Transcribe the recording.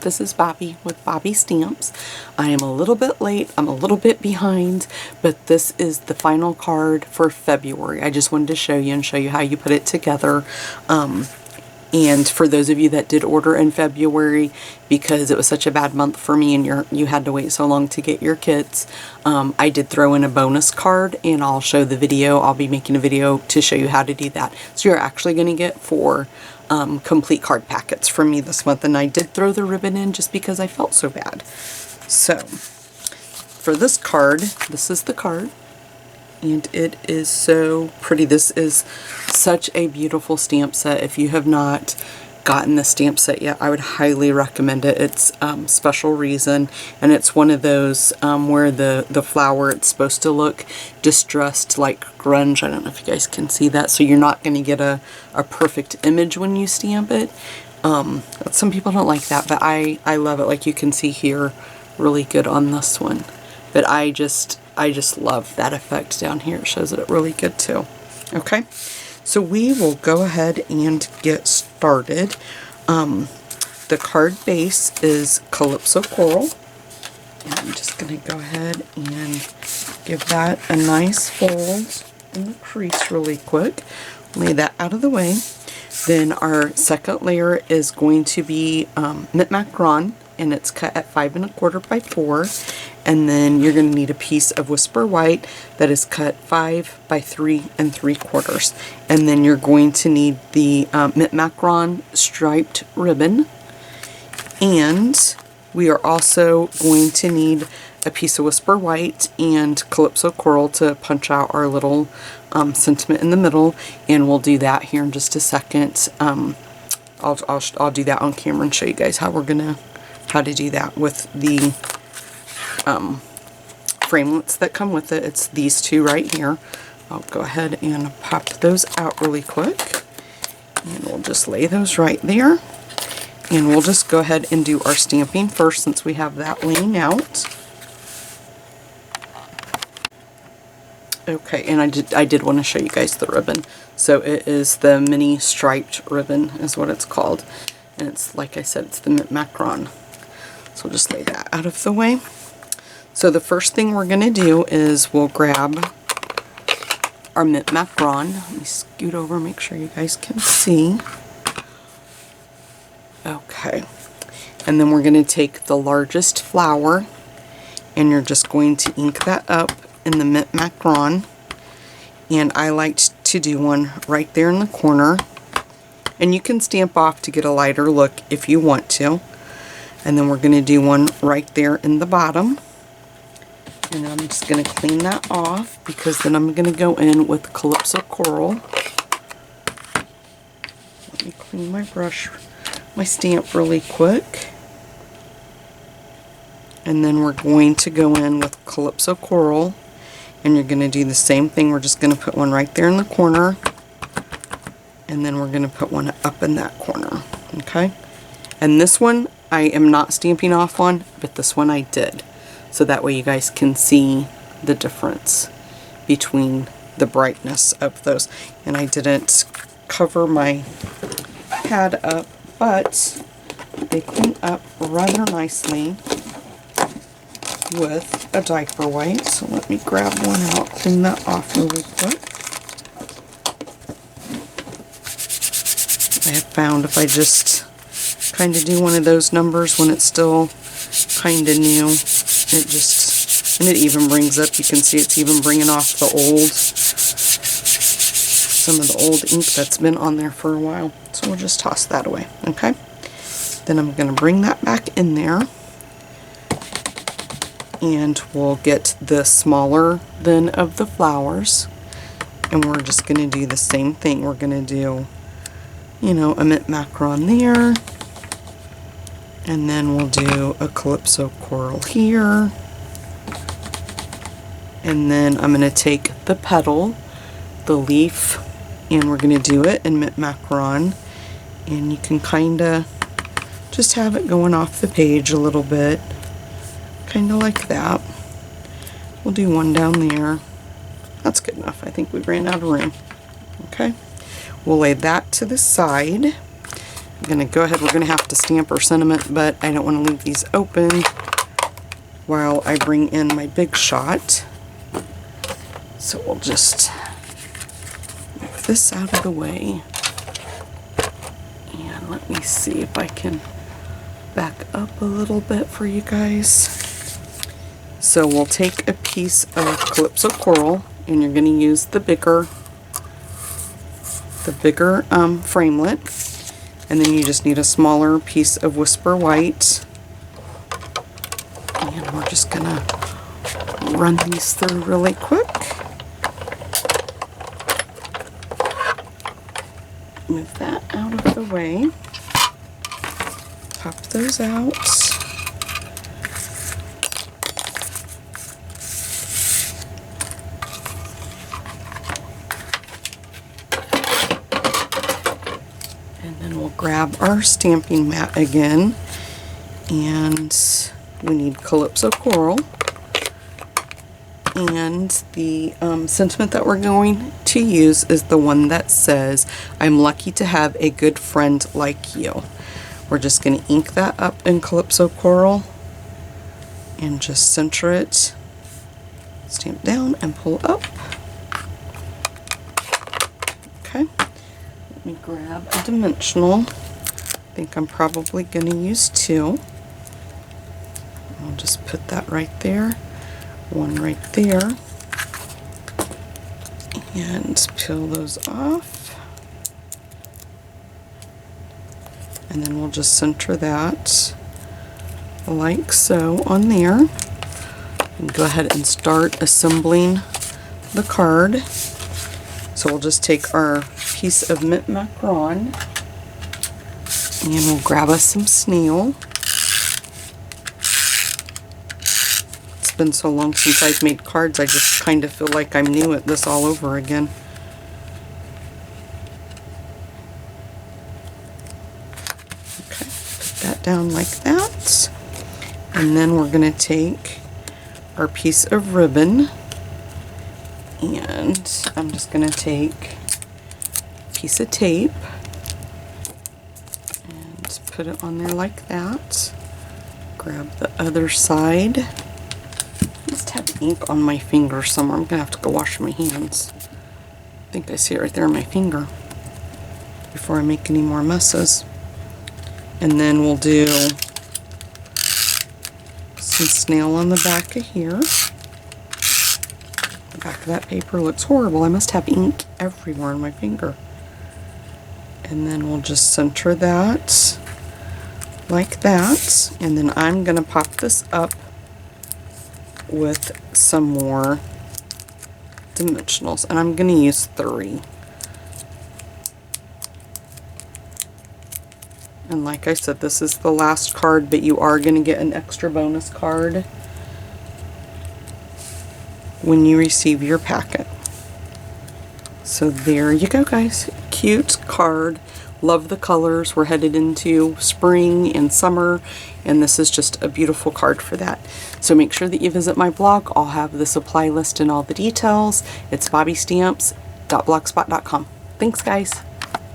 this is Bobby with Bobby Stamps. I am a little bit late, I'm a little bit behind, but this is the final card for February. I just wanted to show you how you put it together. And for those of you that did order in February, because it was such a bad month for me and you had to wait so long to get your kits, I did throw in a bonus card, and I'll show the video. I'll be making a video to show you how to do that. So you're actually going to get 4 complete card packets from me this month, and I did throw the ribbon in just because I felt so bad. So for this card, this is the card. And it is so pretty. This is such a beautiful stamp set. If you have not gotten the stamp set yet, I would highly recommend it. It's Special Reason, and it's one of those where the flower, it's supposed to look distressed like grunge. I don't know if you guys can see that, so you're not going to get a perfect image when you stamp it. Some people don't like that, but I love it. Like you can see here, really good on this one. But I just love that effect down here. It shows it really good too. Okay, so we will go ahead and get started. The card base is Calypso Coral. And I'm just going to go ahead and give that a nice fold in the crease really quick. Lay that out of the way. Then our second layer is going to be Mint Macaron, and it's cut at 5 1/4 by 4. And then you're going to need a piece of Whisper White that is cut 5 by 3 3/4. And then you're going to need the Mint Macaron striped ribbon. And we are also going to need a piece of Whisper White and Calypso Coral to punch out our little sentiment in the middle. And we'll do that here in just a second. I'll do that on camera and show you guys how to do that with the framelits that come with it. It's these two right here. I'll go ahead and pop those out really quick, and we'll just lay those right there, and we'll just go ahead and do our stamping first since we have that laying out. Okay, and I did want to show you guys the ribbon. So it is the mini striped ribbon is what it's called, and it's, like I said, it's the Mint Macaron. So we'll just lay that out of the way. So the first thing we're going to do is we'll grab our Mint Macaron. Let me scoot over, make sure you guys can see. Okay. And then we're going to take the largest flower, and you're just going to ink that up in the Mint Macaron. And I like to do one right there in the corner. And you can stamp off to get a lighter look if you want to. And then we're going to do one right there in the bottom. And I'm just going to clean that off, because then I'm going to go in with Calypso Coral. Let me clean my brush, my stamp really quick. And then we're going to go in with Calypso Coral, and you're going to do the same thing. We're just going to put one right there in the corner, and then we're going to put one up in that corner. Okay? And this one I am not stamping off on, but this one I did. So that way you guys can see the difference between the brightness of those. And I didn't cover my pad up, but they clean up rather nicely with a diaper wipe. So let me grab one out, clean that off really quick. I have found if I just kind of do one of those numbers when it's still kind of new, and it even brings up, you can see it's even bringing off some of the old ink that's been on there for a while. So we'll just toss that away. Okay, then I'm going to bring that back in there, and we'll get the smaller then of the flowers, and we're just going to do the same thing. We're going to do, you know, a Mint Macaron there, and then we'll do a Calypso Coral here. And then I'm going to take the petal, the leaf, and we're going to do it in Mint Macaron. And you can kind of just have it going off the page a little bit. Kind of like that. We'll do one down there. That's good enough. I think we ran out of room. Okay. We'll lay that to the side. I'm going to go ahead, we're going to have to stamp our sentiment, but I don't want to leave these open while I bring in my Big Shot. So we'll just move this out of the way. And let me see if I can back up a little bit for you guys. So we'll take a piece of Calypso Coral, and you're going to use the bigger framelit, and then you just need a smaller piece of Whisper White, and we're just going to run these through really quick. Move that out of the way. Pop those out. And then we'll grab our stamping mat again, and we need Calypso Coral, and the sentiment that we're going to use is the one that says, "I'm lucky to have a good friend like you." We're just going to ink that up in Calypso Coral and just center it, stamp down and pull up. Okay, let me grab a dimensional. I think I'm probably going to use 2. I'll just put that right there, one right there, and peel those off. And then we'll just center that like so on there. And go ahead and start assembling the card. So we'll just take our piece of mint macaron, and we'll grab us some snail. It's been so long since I've made cards, I just kind of feel like I'm new at this all over again. Okay, put that down like that. And then we're going to take our piece of ribbon, and I'm just going to take a piece of tape and put it on there like that. Grab the other side. I must have ink on my finger somewhere. I'm going to have to go wash my hands. I think I see it right there on my finger before I make any more messes. And then we'll do some snail on the back of here. The back of that paper looks horrible. I must have ink everywhere on my finger. And then we'll just center that like that. And then I'm going to pop this up with some more dimensionals. And I'm going to use 3. And like I said, this is the last card, but you are going to get an extra bonus card when you receive your packet. So there you go, guys. Cute card. Love the colors. We're headed into spring and summer, and this is just a beautiful card for that. So make sure that you visit my blog. I'll have the supply list and all the details. It's bobbystamps.blogspot.com. Thanks, guys.